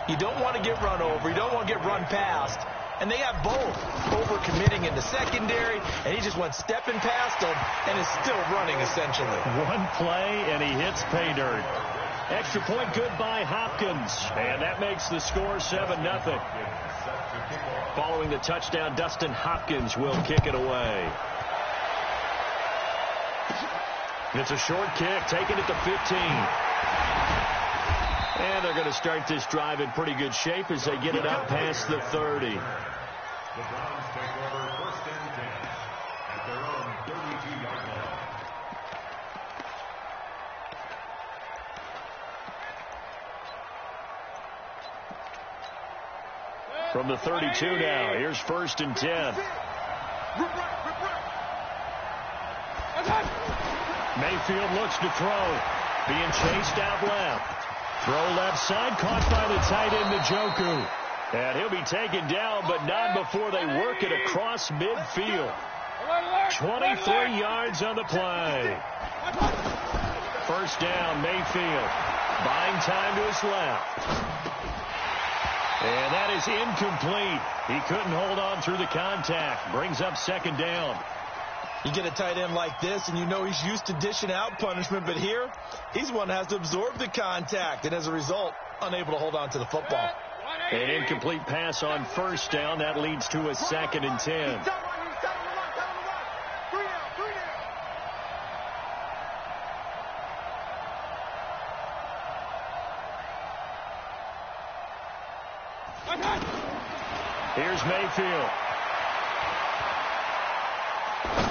You don't want to get run over. You don't want to get run past. And they have both overcommitting in the secondary, and he just went stepping past them and is still running, essentially. One play, and he hits pay dirt. Extra point good by Hopkins, and that makes the score 7-0. Following the touchdown, Dustin Hopkins will kick it away. It's a short kick, taking it to 15. And they're going to start this drive in pretty good shape as they get it up past the 30. The Browns take over 1st and 10 at their own 32-yard line. From the 32 now, here's 1st and 10. Mayfield looks to throw. Being chased out left. Throw left side, caught by the tight end, Njoku. And he'll be taken down, but not before they work it across midfield. 23 yards on the play. 1st down, Mayfield. Buying time to his left. And that is incomplete. He couldn't hold on through the contact. Brings up 2nd down. You get a tight end like this, and you know he's used to dishing out punishment, but here, he's one that has to absorb the contact, and as a result, unable to hold on to the football. An incomplete pass on 1st down. That leads to a 2nd and 10. Here's Mayfield.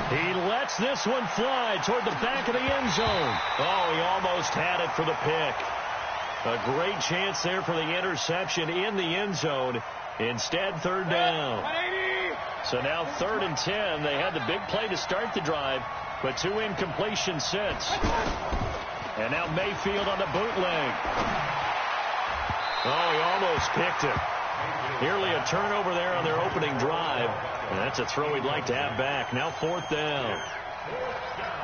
He lets this one fly toward the back of the end zone. Oh, he almost had it for the pick. A great chance there for the interception in the end zone. Instead, 3rd down. So now 3rd and 10. They had the big play to start the drive, but 2 incompletions since. And now Mayfield on the bootleg. Oh, he almost picked it. Nearly a turnover there on their opening drive. And that's a throw he'd like to have back. Now 4th down.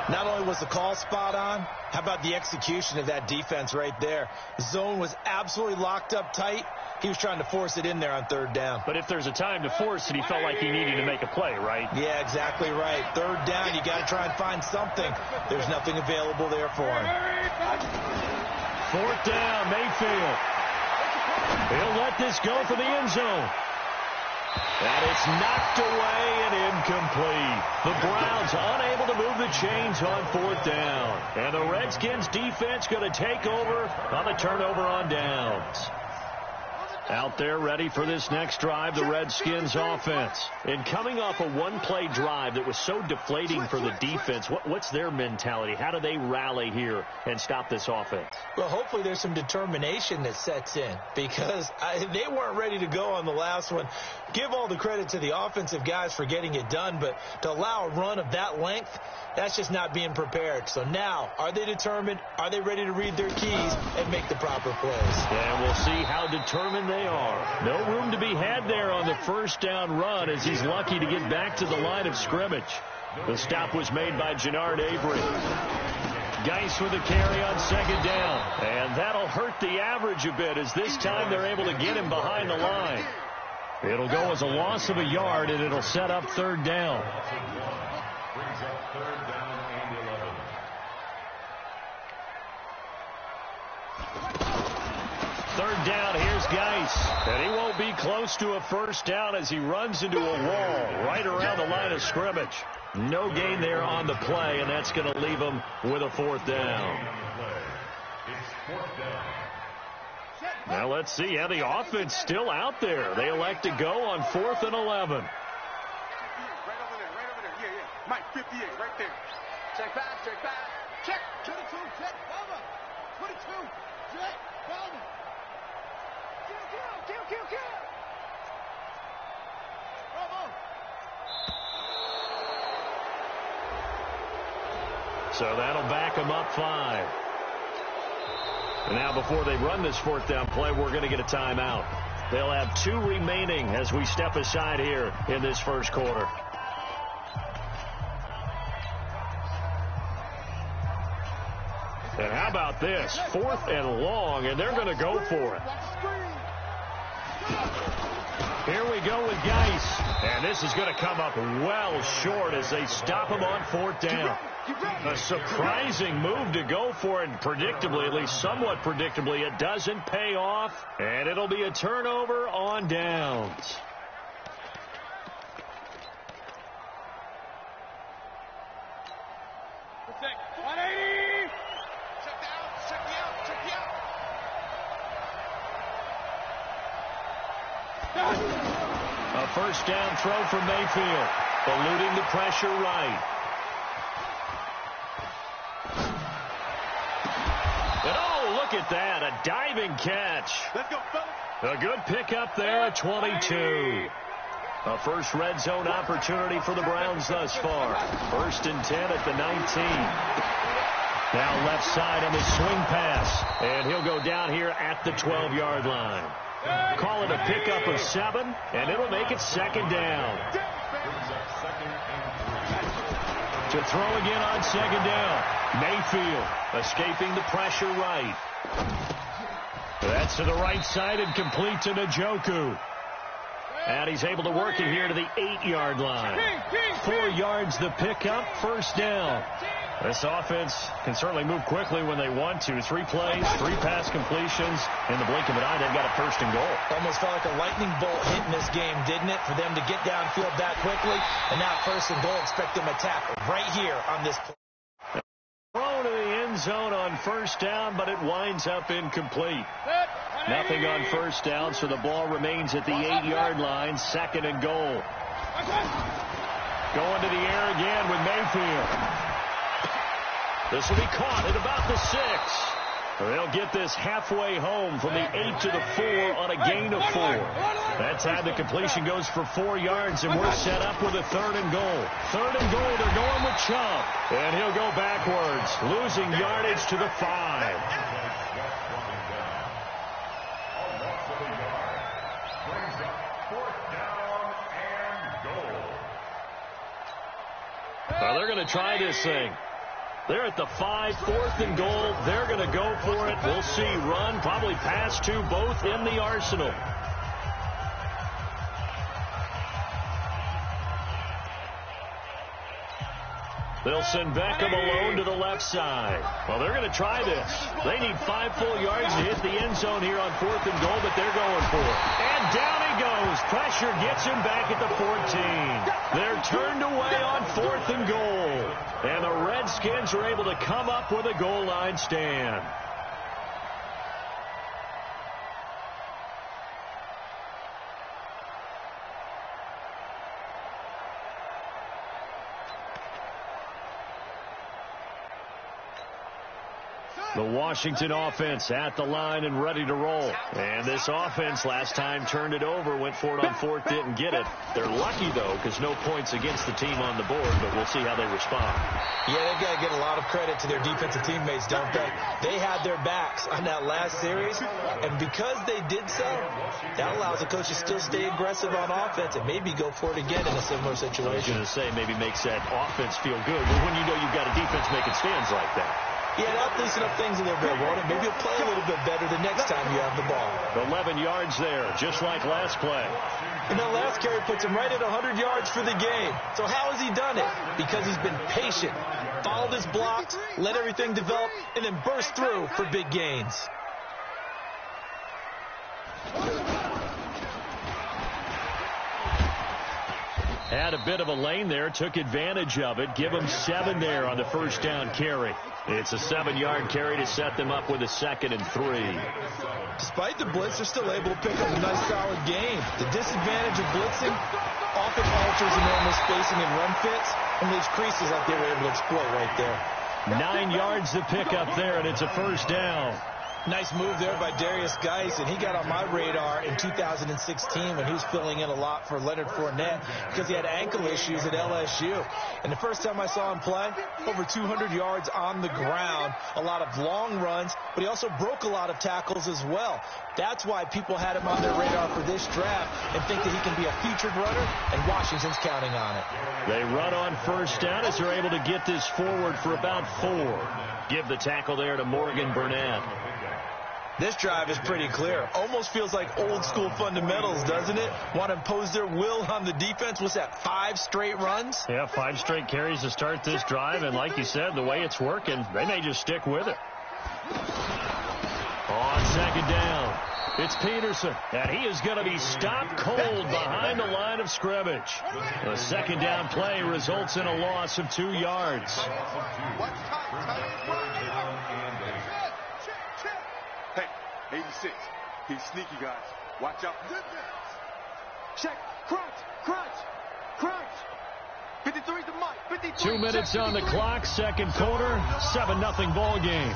Not only was the call spot on, how about the execution of that defense right there? The zone was absolutely locked up tight. He was trying to force it in there on 3rd down. But if there's a time to force it, he felt like he needed to make a play, right? Yeah, exactly right. 3rd down, you got to try and find something. There's nothing available there for him. 4th down, Mayfield. He'll let this go for the end zone. And it's knocked away and incomplete. The Browns unable to move the chains on 4th down. And the Redskins defense going to take over on the turnover on downs. Out there ready for this next drive, the Redskins offense. And coming off a one-play drive that was so deflating for the defense, what's their mentality? How do they rally here and stop this offense? Well, hopefully there's some determination that sets in because they weren't ready to go on the last one. Give all the credit to the offensive guys for getting it done, but to allow a run of that length, that's just not being prepared. So now, are they determined? Are they ready to read their keys and make the proper plays? And we'll see how determined they are. No room to be had there on the 1st down run as he's lucky to get back to the line of scrimmage. The stop was made by Jannard Avery. Geis with a carry on 2nd down. And that'll hurt the average a bit as this time they're able to get him behind the line. It'll go as a loss of a yard, and it'll set up 3rd down. Brings up 3rd down and 11. Third down, here's Geis. And he won't be close to a 1st down as he runs into a wall right around the line of scrimmage. No gain there on the play, and that's going to leave him with a 4th down. It's 4th down. Now let's see how the offense still out there. They elect to go on 4th and 11. Right over there, right over there. Yeah. Mike, 58, right there. Check back, check back. Check. 22, check, cover. 22, check, cover. Kill. Bravo. So that'll back them up 5. And now before they run this 4th down play, we're going to get a timeout. They'll have 2 remaining as we step aside here in this 1st quarter. And how about this? 4th and long, and they're going to go for it. Here we go with Geis. And this is going to come up well short as they stop him on 4th down. A surprising move to go for it. Predictably, at least somewhat predictably, it doesn't pay off. And it'll be a turnover on downs. Check 180. Check the out. Check the out. Check the out. A 1st down throw for Mayfield. Eluding the pressure right. And oh, look at that. A diving catch. Let's go, fellas. A good pickup there at 22. A first red zone opportunity for the Browns thus far. 1st and 10 at the 19. Now left side on the swing pass. And he'll go down here at the 12-yard line. Call it a pickup of 7, and it'll make it 2nd down. To throw again on 2nd down. Mayfield escaping the pressure right. That's to the right side and complete to Njoku. And he's able to work it here to the 8-yard line. 4 yards the pickup, 1st down. This offense can certainly move quickly when they want to. 3 plays, 3 pass completions. In the blink of an eye, they've got a 1st and goal. Almost felt like a lightning bolt hit in this game, didn't it? For them to get downfield that quickly. And now 1st and goal, expect them to tackle right here on this play. Throw to the end zone on 1st down, but it winds up incomplete. Nothing on 1st down, so the ball remains at the 8-yard line. 2nd and goal. Going to the air again with Mayfield. This will be caught at about the 6. They'll get this halfway home from the 8 to the 4 on a gain of 4. That time the completion goes for 4 yards, and we're set up with a 3rd and goal. 3rd and goal, they're going with Chubb. And he'll go backwards, losing yardage to the 5. Well, they're going to try this thing. They're at the 5, 4th and goal. They're going to go for it. We'll see. Run, probably pass to both in the arsenal. They'll send Beckham alone to the left side. Well, they're going to try this. They need 5 full yards to hit the end zone here on 4th and goal, but they're going for it. And down he goes. Pressure gets him back at the 14. They're turned away on 4th and goal. And the Redskins are able to come up with a goal line stand. The Washington offense at the line and ready to roll. And this offense last time turned it over, went for it on 4th, didn't get it. They're lucky, though, because no points against the team on the board, but we'll see how they respond. Yeah, they've got to get a lot of credit to their defensive teammates, don't they? They had their backs on that last series, and because they did so, that allows the coach to still stay aggressive on offense and maybe go for it again in a similar situation. I was going to say maybe makes that offense feel good, but when you know you've got a defense making stands like that. Yeah, that'll loosen up things a little bit, won't it? Maybe you'll play a little bit better the next time you have the ball. 11 yards there, just like last play. And that last carry puts him right at 100 yards for the game. So how has he done it? Because he's been patient, followed his blocks, let everything develop, and then burst through for big gains. Had a bit of a lane there, took advantage of it. Give him 7 there on the 1st down carry. It's a 7-yard carry to set them up with a 2nd and 3. Despite the blitz, they're still able to pick up a nice solid gain. The disadvantage of blitzing often alters the normal spacing and run fits and leaves creases like they were able to exploit right there. 9 yards to pick up there, and it's a 1st down. Nice move there by Darius Geis, and he got on my radar in 2016 when he was filling in a lot for Leonard Fournette because he had ankle issues at LSU. And the first time I saw him play, over 200 yards on the ground, a lot of long runs, but he also broke a lot of tackles as well. That's why people had him on their radar for this draft and think that he can be a featured runner, and Washington's counting on it. They run on 1st down as they're able to get this forward for about 4. Give the tackle there to Morgan Burnett. This drive is pretty clear. Almost feels like old school fundamentals, doesn't it? Want to impose their will on the defense. What's that, 5 straight runs? Yeah, 5 straight carries to start this drive. And like you said, the way it's working, they may just stick with it. On second down, it's Peterson. And he is going to be stopped cold behind the line of scrimmage. The second down play results in a loss of 2 yards. Hey, 86. He's sneaky, guys. Watch out. Check. Crunch. 53's the Mike. 53. 2 minutes on the clock, second quarter, 7-0 ball game.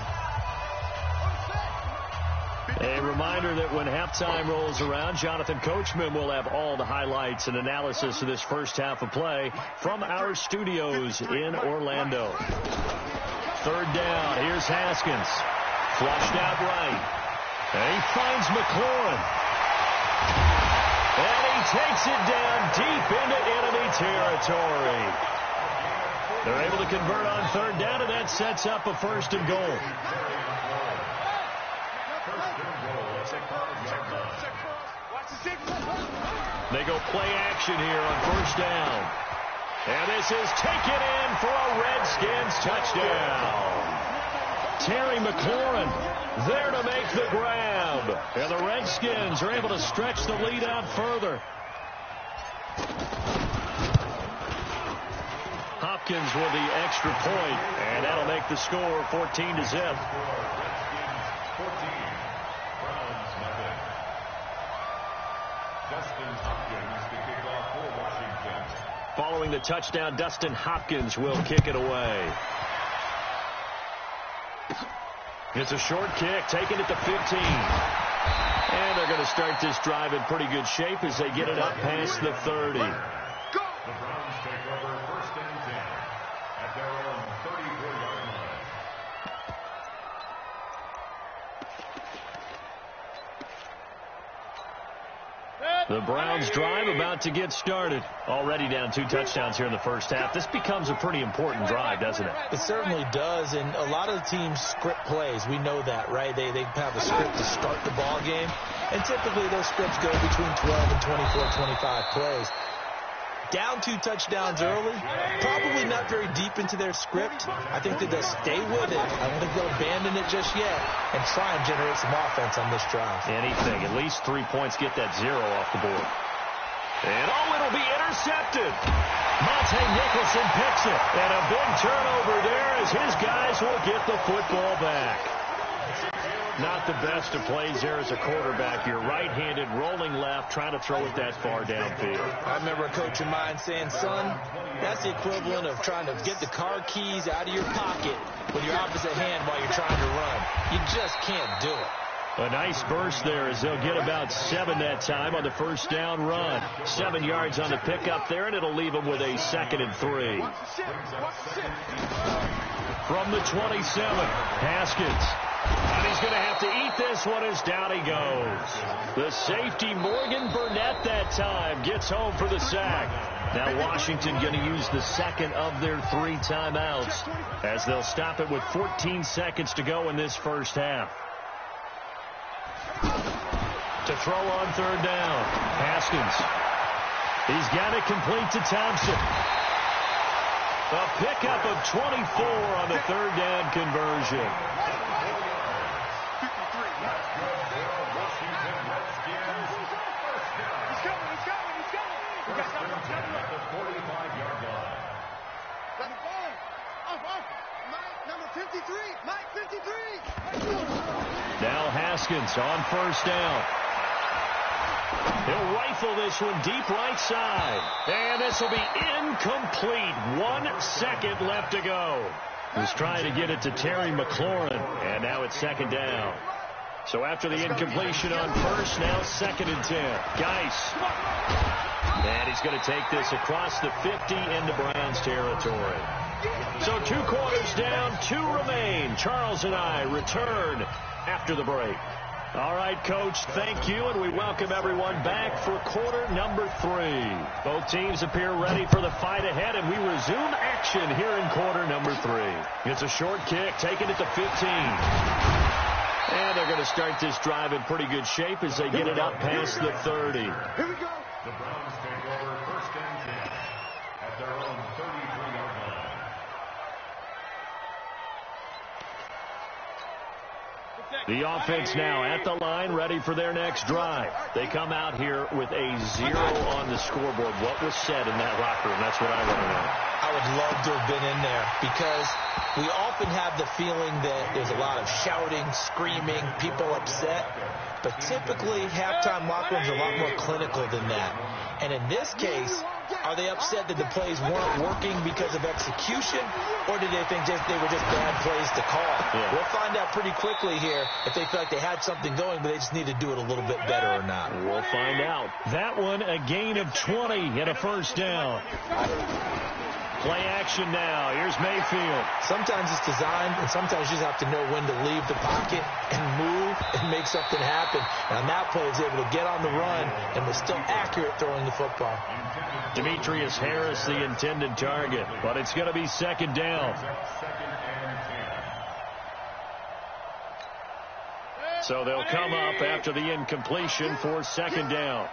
A reminder that when halftime rolls around, Jonathan Coachman will have all the highlights and analysis of this first half of play from our studios in Orlando. Third down, here's Haskins. Flushed out right. And he finds McLaurin. And he takes it down deep into enemy territory. They're able to convert on third down, and that sets up a 1st and goal. They go play action here on 1st down. And this is taken in for a Redskins touchdown. Terry McLaurin there to make the grab. And the Redskins are able to stretch the lead out further. Hopkins with the extra point, and that'll make the score 14-0. Following the touchdown, Dustin Hopkins will kick it away. It's a short kick, taken at the 15. And they're going to start this drive in pretty good shape as they get it up past the 30. The Browns take over 1st and 10 at their own 34-yard line. The Browns drive about to get started. Already down 2 touchdowns here in the first half. This becomes a pretty important drive, doesn't it? It certainly does, and a lot of the teams script plays. We know that, right? They have a script to start the ball game, and typically those scripts go between 12 and 24, 25 plays. Down 2 touchdowns early, probably not very deep into their script. I think that they'll stay with it. I don't think they'll abandon it just yet and try and generate some offense on this drive. Anything. At least 3 points, get that 0 off the board. And it'll be intercepted. Monte Nicholson picks it. And a big turnover there as his guys will get the football back. Not the best of plays there as a quarterback. You're right-handed, rolling left, trying to throw it that far downfield. I remember a coach of mine saying, son, that's the equivalent of trying to get the car keys out of your pocket with your opposite hand while you're trying to run. You just can't do it. A nice burst there as they'll get about 7 that time on the 1st down run. 7 yards on the pickup there, and it'll leave them with a 2nd and 3. From the 27, Haskins. And he's going to have to eat this one as down he goes. The safety, Morgan Burnett, that time gets home for the sack. Now Washington going to use the 2nd of their 3 timeouts as they'll stop it with 14 seconds to go in this first half. To throw on 3rd down, Haskins. He's got it complete to Thompson. A pickup of 24 on the 3rd down conversion. Now Haskins on 1st down. He'll rifle this one deep right side. And this will be incomplete. 1 second left to go. Was trying to get it to Terry McLaurin. And now it's 2nd down. So after the incompletion on 1st, now 2nd and 10. Geis. And he's going to take this across the 50 into Browns territory. So 2 quarters down, 2 remain. Charles and I return after the break. All right, Coach, thank you, and we welcome everyone back for quarter number 3. Both teams appear ready for the fight ahead, and we resume action here in quarter number 3. It's a short kick taken at the 15. And they're going to start this drive in pretty good shape as they get it up past the 30. Here we go. The Browns take over 1st and 10 at their own 33-yard line. The offense now at the line, ready for their next drive. They come out here with a 0 on the scoreboard. What was said in that locker room? That's what I want to know. I would love to have been in there because we often have the feeling that there's a lot of shouting, screaming, people upset. But typically, halftime locker rooms are a lot more clinical than that. And in this case, are they upset that the plays weren't working because of execution, or did they think they were just bad plays to call? Yeah. We'll find out pretty quickly here if they feel like they had something going, but they just need to do it a little bit better or not. We'll find out. That one, a gain of 20 and a 1st down. Play action now. Here's Mayfield. Sometimes it's designed, and sometimes you just have to know when to leave the pocket and move and make something happen. And on that play, he was able to get on the run and was still accurate throwing the football. Demetrius Harris, the intended target, but it's going to be 2nd down. So they'll come up after the incompletion for 2nd down.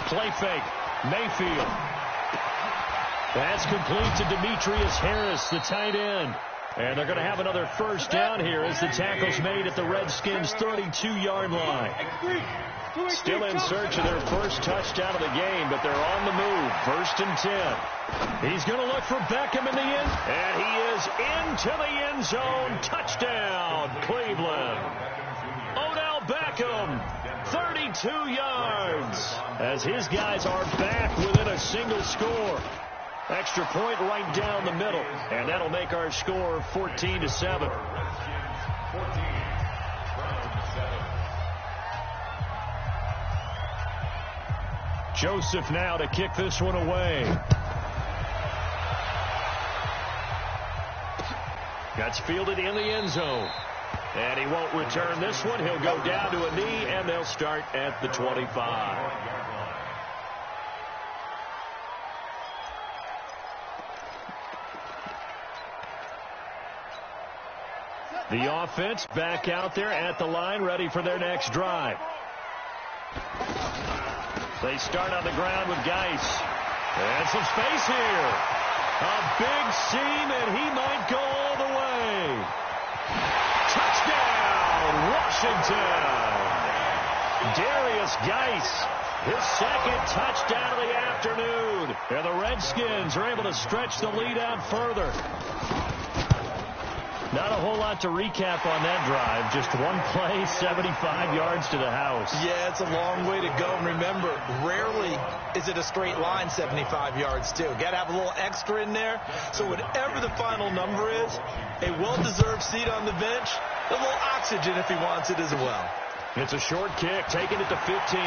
Play fake. Mayfield. That's complete to Demetrius Harris, the tight end. And they're going to have another 1st down here as the tackle's made at the Redskins' 32-yard line. Still in search of their first touchdown of the game, but they're on the move. 1st and 10. He's going to look for Beckham in the end. And he is into the end zone. Touchdown, Cleveland. Odell Beckham, 32 yards, as his guys are back within a single score. Extra point right down the middle, and that'll make our score 14-7. Joseph now to kick this one away. That's fielded in the end zone. And he won't return this one. He'll go down to a knee, and they'll start at the 25. The offense back out there at the line, ready for their next drive. They start on the ground with Geis. And some space here. A big seam, and he might go all the way. Touchdown, Washington. Darius Geis, his 2nd touchdown of the afternoon. And the Redskins are able to stretch the lead out further. Not a whole lot to recap on that drive. Just one play, 75 yards to the house. Yeah, it's a long way to go. And remember, rarely is it a straight line 75 yards, too. Got to have a little extra in there. So whatever the final number is, a well-deserved seat on the bench, a little oxygen if he wants it as well. It's a short kick, taking it to 15.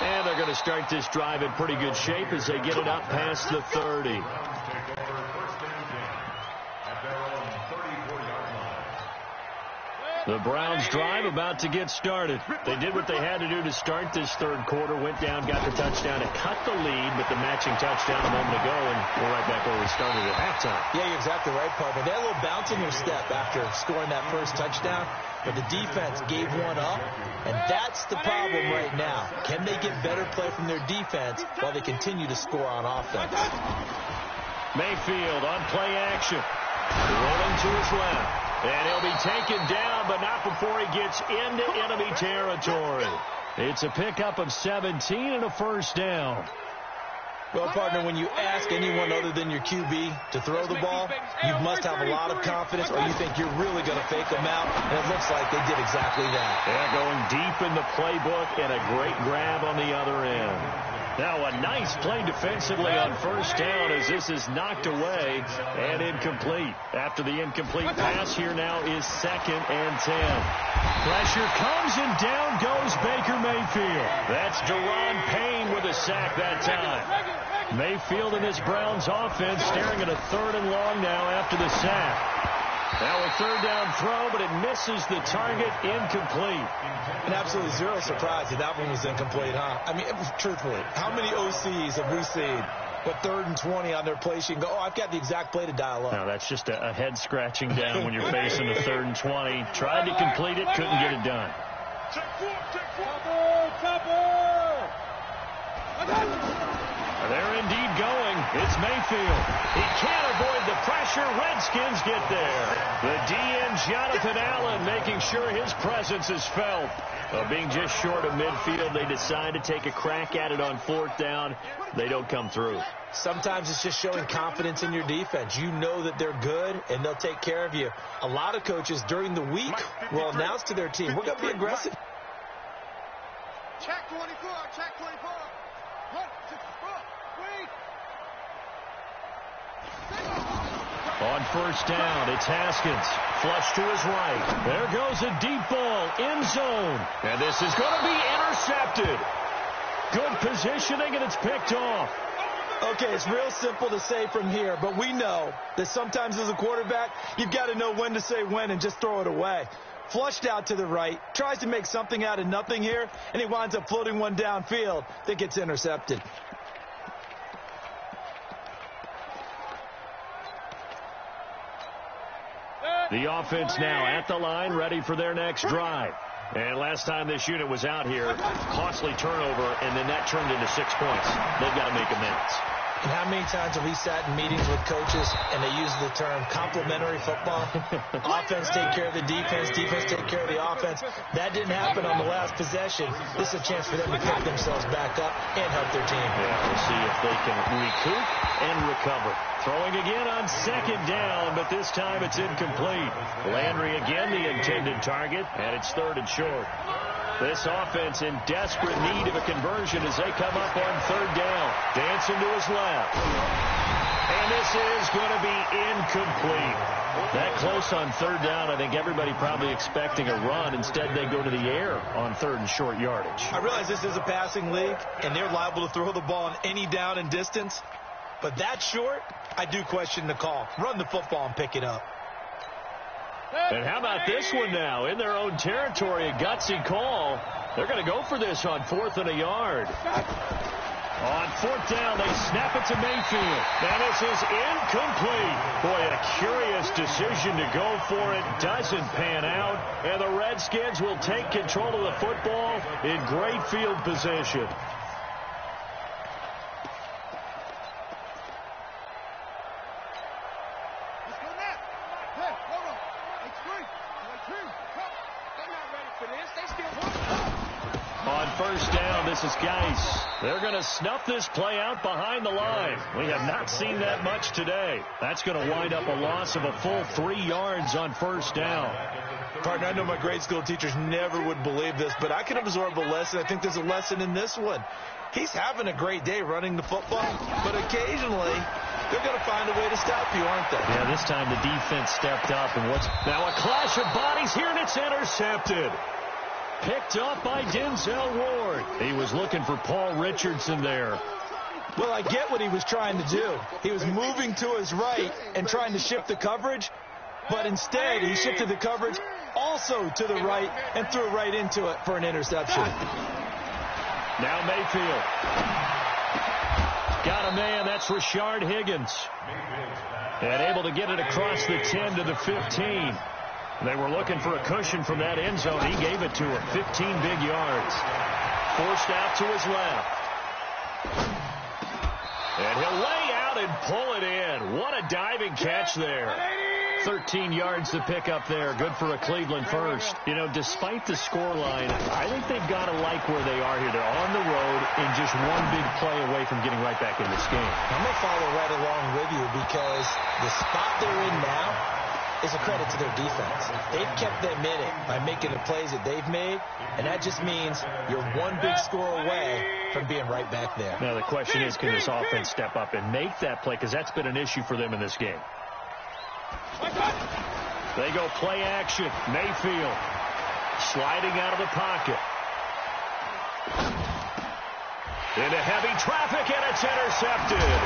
And they're going to start this drive in pretty good shape as they get it up past the 30. The Browns drive about to get started. They did what they had to do to start this 3rd quarter. Went down, got the touchdown, and cut the lead with the matching touchdown a moment ago. And we're right back where we started at halftime. Yeah, you're exactly right, partner. They had a little bounce in their step after scoring that first touchdown. But the defense gave one up. And that's the problem right now. Can they get better play from their defense while they continue to score on offense? Mayfield on play action. Rolling to his left. And he'll be taken down, but not before he gets into enemy territory. It's a pickup of 17 and a 1st down. Well, partner, when you ask anyone other than your QB to throw the ball, you must have a lot of confidence, or you think you're really going to fake them out, and it looks like they did exactly that. They're going deep in the playbook, and a great grab on the other end. Now a nice play defensively on 1st down as this is knocked away and incomplete. After the incomplete pass, here now is 2nd and 10. Pressure comes, and down goes Baker Mayfield. That's Daron Payne with a sack that time. Mayfield and this Browns offense staring at a 3rd and long now after the sack. Now a 3rd down throw, but it misses the target, incomplete. And absolutely zero surprise that one was incomplete, huh? I mean, truthfully, how many OCs have we seen But 3rd and 20 on their play sheet and go, oh, I've got the exact play to dial up. No, that's just a head scratching down when you're facing a 3rd and 20. Tried to complete it, couldn't get it done. They're indeed going. It's Mayfield. He can't avoid the pressure. Redskins get there. The DN, Jonathan Allen, making sure his presence is felt. Being just short of midfield, they decide to take a crack at it on 4th down. They don't come through. Sometimes it's just showing confidence in your defense. You know that they're good, and they'll take care of you. A lot of coaches during the week will announce to their team, we're going to be aggressive. Check 24, check 24. 1, 2, 3. On 1st down, it's Haskins. Flush to his right. There goes a deep ball. End zone. And this is going to be intercepted. Good positioning, and it's picked off. Okay, it's real simple to say from here, but we know that sometimes as a quarterback, you've got to know when to say when and just throw it away. Flushed out to the right, tries to make something out of nothing here, and he winds up floating one downfield that gets intercepted. The offense now at the line, ready for their next drive. And last time this unit was out here, costly turnover, and then that turned into 6 points. They've got to make amends. And how many times have we sat in meetings with coaches and they use the term complementary football? Offense take care of the defense, defense take care of the offense. That didn't happen on the last possession. This is a chance for them to pick themselves back up and help their team. Yeah, we'll see if they can recoup and recover. Throwing again on 2nd down, but this time it's incomplete. Landry again the intended target, and it's 3rd and short. This offense in desperate need of a conversion as they come up on 3rd down. Dancing to his left. And this is going to be incomplete. That close on 3rd down, I think everybody probably expecting a run. Instead, they go to the air on 3rd and short yardage. I realize this is a passing league, and they're liable to throw the ball on any down and distance. But that short, I do question the call. Run the football and pick it up. And how about this one now? In their own territory, a gutsy call. They're going to go for this on 4th and a yard. On 4th down, they snap it to Mayfield. And this is incomplete. Boy, a curious decision to go for it. Doesn't pan out. And the Redskins will take control of the football in great field position. On 1st down, this is Geis. They're going to snuff this play out behind the line. We have not seen that much today. That's going to wind up a loss of a full 3 yards on 1st down. Partner, I know my grade school teachers never would believe this, but I can absorb a lesson. I think there's a lesson in this one. He's having a great day running the football, but occasionally they're going to find a way to stop you, aren't they? Yeah, this time the defense stepped up, and now a clash of bodies here, and it's intercepted. Picked up by Denzel Ward. He was looking for Paul Richardson there. Well, I get what he was trying to do. He was moving to his right and trying to shift the coverage, but instead he shifted the coverage also to the right and threw right into it for an interception. Now Mayfield. Got a man, that's Rashard Higgins. And able to get it across the 10 to the 15. They were looking for a cushion from that end zone. He gave it to him. 15 big yards. Forced out to his left. And he'll lay out and pull it in. What a diving catch there. 13 yards to pick up there. Good for a Cleveland first. You know, despite the scoreline, I think they've got to like where they are here. They're on the road and just one big play away from getting right back in this game. I'm going to follow right along with you because the spot they're in now is a credit to their defense. They've kept them in it by making the plays that they've made, and that just means you're one big score away from being right back there. Now the question is, can this offense step up and make that play? Because that's been an issue for them in this game. They go play action. Mayfield sliding out of the pocket. Into heavy traffic, and it's intercepted.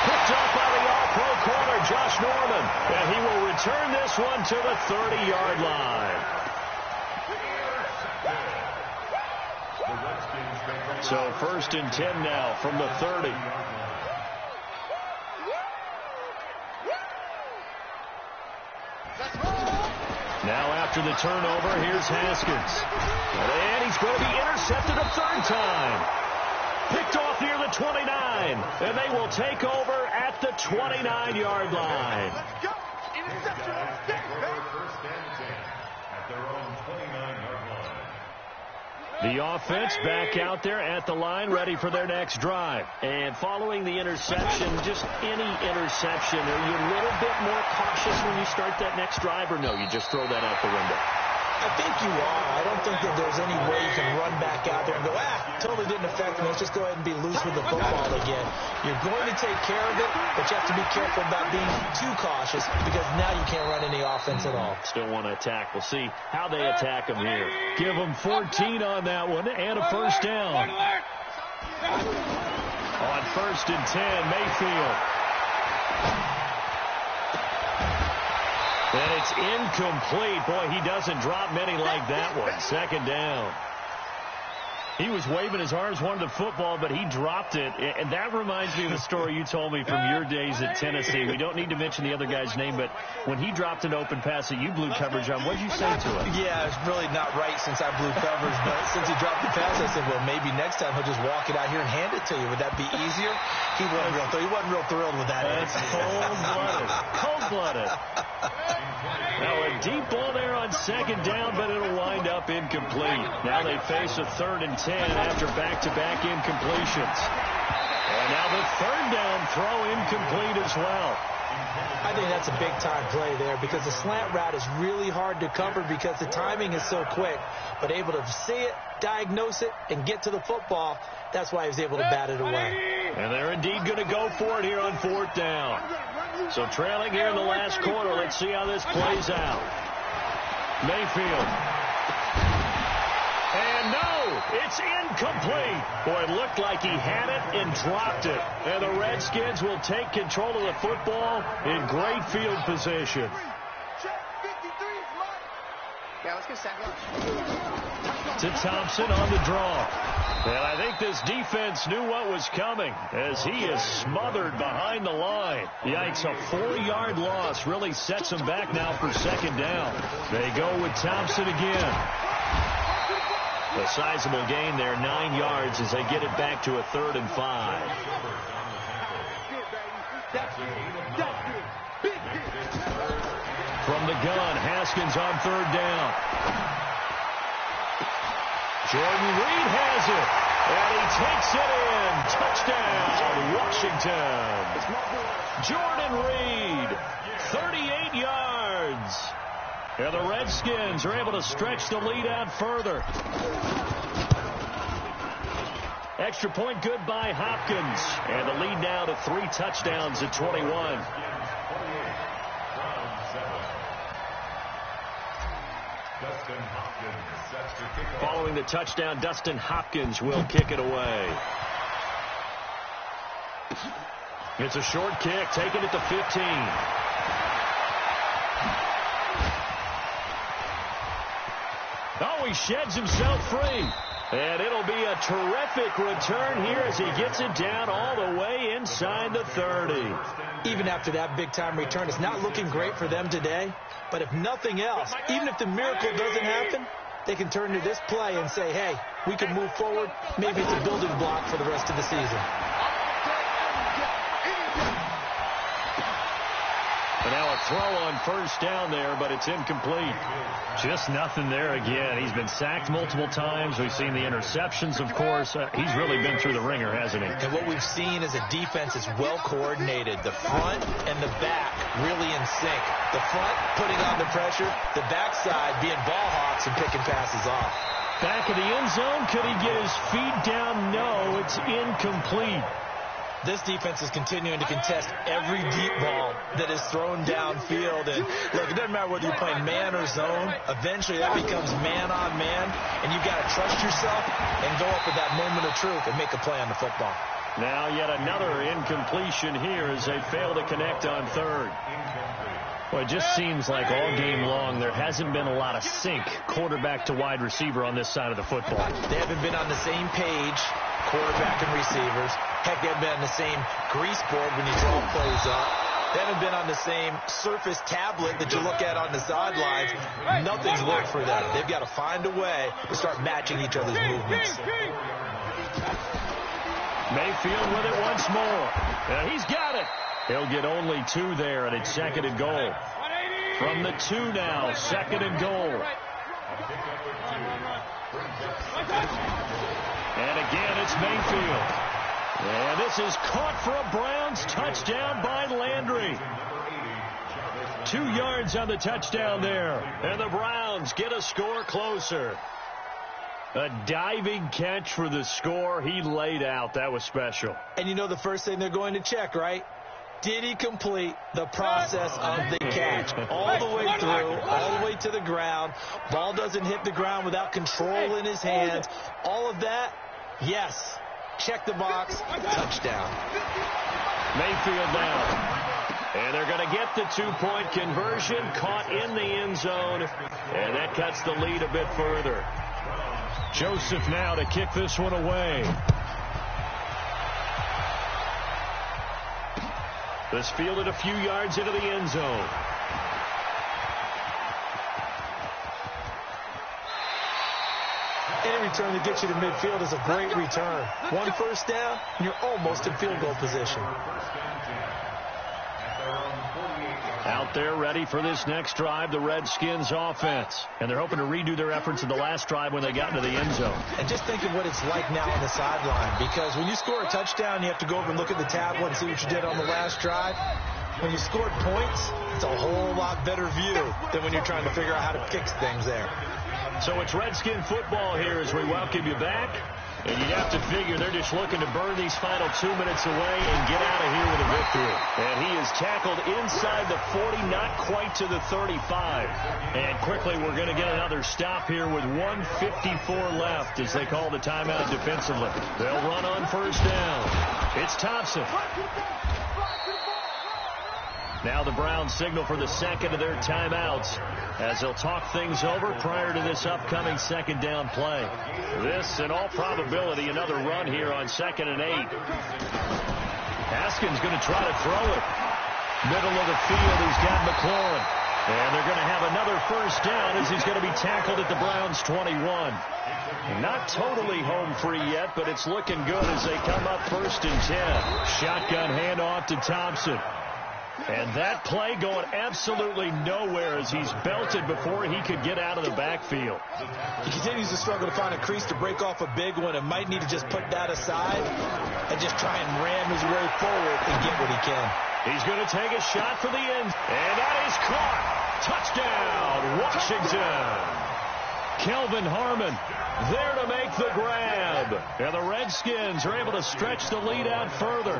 Picked up by the all-pro corner, Josh Norman. And he will return this one to the 30-yard line. So 1st and 10 now from the 30. after the turnover. Here's Haskins. And he's going to be intercepted a third time. Picked off near the 29. And they will take over at the 29-yard line. Let's go. Interception on stick, baby. First and 10 at their own 29-yard line. The offense back out there at the line, ready for their next drive. And following the interception, just any interception, are you a little bit more cautious when you start that next drive, or no, you just throw that out the window? I think you are. I don't think that there's any way you can run back out there and go, totally didn't affect me. Let's just go ahead and be loose with the football again. You're going to take care of it, but you have to be careful about being too cautious because now you can't run any offense at all. Still want to attack. We'll see how they attack them here. Give them 14 on that one and a first down. On first and 10, Mayfield. And it's incomplete. Boy, he doesn't drop many like that one. Second down. He was waving his arms, wanted the football, but he dropped it. And that reminds me of the story you told me from your days at Tennessee. We don't need to mention the other guy's name, but when he dropped an open pass that you blew coverage on, what did you say to him? Yeah, it's really not right since I blew coverage, but since he dropped the pass, I said, well, maybe next time he'll just walk it out here and hand it to you. Would that be easier? He wasn't real thrilled with that. That's cold-blooded. Cold-blooded. Now a deep ball there on second down, but it'll wind up incomplete. Now they face a 3rd and 10 after back-to-back incompletions. And now the third down throw incomplete as well. I think that's a big-time play there because the slant route is really hard to cover because the timing is so quick. But able to see it, diagnose it, and get to the football, that's why he was able to bat it away. And they're indeed going to go for it here on 4th down. So trailing here in the last quarter, let's see how this plays out. Mayfield. And no, it's incomplete. Boy, it looked like he had it and dropped it. And the Redskins will take control of the football in great field position. Yeah, let's get a sack. To Thompson on the draw. And I think this defense knew what was coming as he is smothered behind the line. Yikes, a 4-yard loss really sets him back now for second down. They go with Thompson again. A sizable gain there, 9 yards as they get it back to a 3rd and 5. From the gun, Haskins on 3rd down. Jordan Reed has it, and he takes it in. Touchdown, Washington. Jordan Reed, 38 yards. And the Redskins are able to stretch the lead out further. Extra point good by Hopkins. And the lead now to 3 touchdowns at 21. Following the touchdown, Dustin Hopkins will kick it away. It's a short kick, taken at the 15. Oh, he sheds himself free. And it'll be a terrific return here as he gets it down all the way inside the 30. Even after that big-time return, it's not looking great for them today. But if nothing else, even if the miracle doesn't happen, they can turn to this play and say, hey, we can move forward. Maybe it's a building block for the rest of the season. And now a throw on first down there, but it's incomplete. Just nothing there again. He's been sacked multiple times. We've seen the interceptions, of course. He's really been through the ringer, hasn't he? And what we've seen is a defense that's well coordinated. The front and the back really in sync. The front putting on the pressure, the backside being ball hawks and picking passes off. Back of the end zone, could he get his feet down? No, it's incomplete. This defense is continuing to contest every deep ball that is thrown downfield. And look, it doesn't matter whether you're playing man or zone. Eventually that becomes man on man. And you've got to trust yourself and go up with that moment of truth and make a play on the football. Now yet another incompletion here as they fail to connect on third. Well, it just seems like all game long there hasn't been a lot of sync quarterback to wide receiver on this side of the football. They haven't been on the same page, quarterback and receivers. Heck, they haven't been on the same grease board when you draw plays up. They haven't been on the same surface tablet that you look at on the sidelines. Nothing's worked for them. They've got to find a way to start matching each other's movements. Mayfield with it once more. And he's got it. He'll get only 2 there, and it's 2nd and goal. From the 2 now, 2nd and goal. And again, it's Mayfield. And this is caught for a Browns touchdown by Landry. 2 yards on the touchdown there. And the Browns get a score closer. A diving catch for the score. He laid out. That was special. And you know the first thing they're going to check, right? Did he complete the process of the catch? All the way through, all the way to the ground. Ball doesn't hit the ground without control in his hands. All of that, yes. Check the box, touchdown. Mayfield down. And they're going to get the 2-point conversion, caught in the end zone. And that cuts the lead a bit further. Joseph now to kick this one away. This fielded a few yards into the end zone. Any return that gets you to midfield is a great return. 1 first down, and you're almost in field goal position. Out there ready for this next drive, the Redskins offense. And they're hoping to redo their efforts in the last drive when they got into the end zone. And just think of what it's like now on the sideline, because when you score a touchdown, you have to go over and look at the tablet and see what you did on the last drive. When you scored points, it's a whole lot better view than when you're trying to figure out how to fix things there. So it's Redskin football here as we welcome you back. And you'd have to figure they're just looking to burn these final 2 minutes away and get out of here with a victory. And he is tackled inside the 40, not quite to the 35. And quickly we're going to get another stop here with 1:54 left as they call the timeout defensively. They'll run on first down. It's Thompson. Now the Browns signal for the second of their timeouts as they'll talk things over prior to this upcoming second down play. This, in all probability, another run here on 2nd and 8. Haskins going to try to throw it. Middle of the field, he's got McLaurin. And they're going to have another first down as he's going to be tackled at the Browns' 21. Not totally home free yet, but it's looking good as they come up 1st and 10. Shotgun handoff to Thompson. And that play going absolutely nowhere as he's belted before he could get out of the backfield. He continues to struggle to find a crease to break off a big one and might need to just put that aside and just try and ram his way forward and get what he can. He's going to take a shot for the end. And that is caught. Touchdown, Washington. Kelvin Harmon there to make the grab. And the Redskins are able to stretch the lead out further.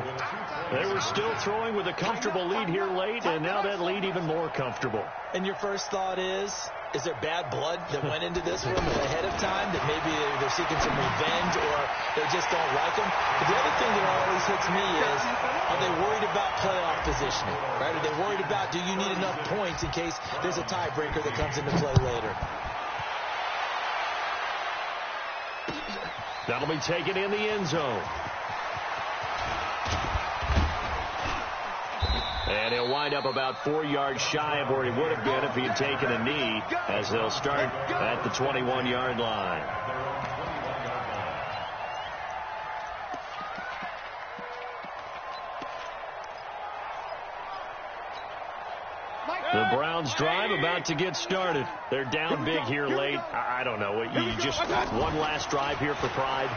They were still throwing with a comfortable lead here late, and now that lead even more comfortable. And your first thought is there bad blood that went into this one ahead of time, that maybe they're seeking some revenge or they just don't like them? But the other thing that always hits me is, are they worried about playoff positioning? Right? Are they worried about, do you need enough points in case there's a tiebreaker that comes into play later? That'll be taken in the end zone. And he'll wind up about 4 yards shy of where he would have been if he had taken a knee, as they'll start at the 21-yard line. The Browns drive about to get started. They're down big here late. I don't know. You just one last drive here for pride.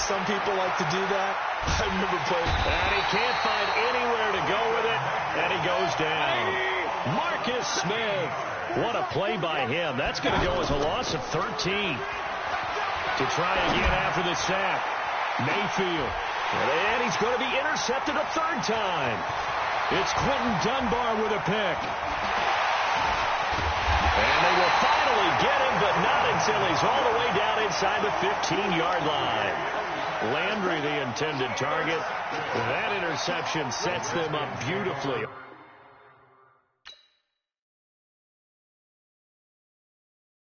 Some people like to do that. I remember playing. And he can't find anywhere to go with it. And he goes down. Marcus Smith. What a play by him. That's going to go as a loss of 13. To try again after the sack. Mayfield. And he's going to be intercepted a third time. It's Quentin Dunbar with a pick. And they will finally get him, but not until he's all the way down inside the 15-yard line. Landry, the intended target. That interception sets them up beautifully.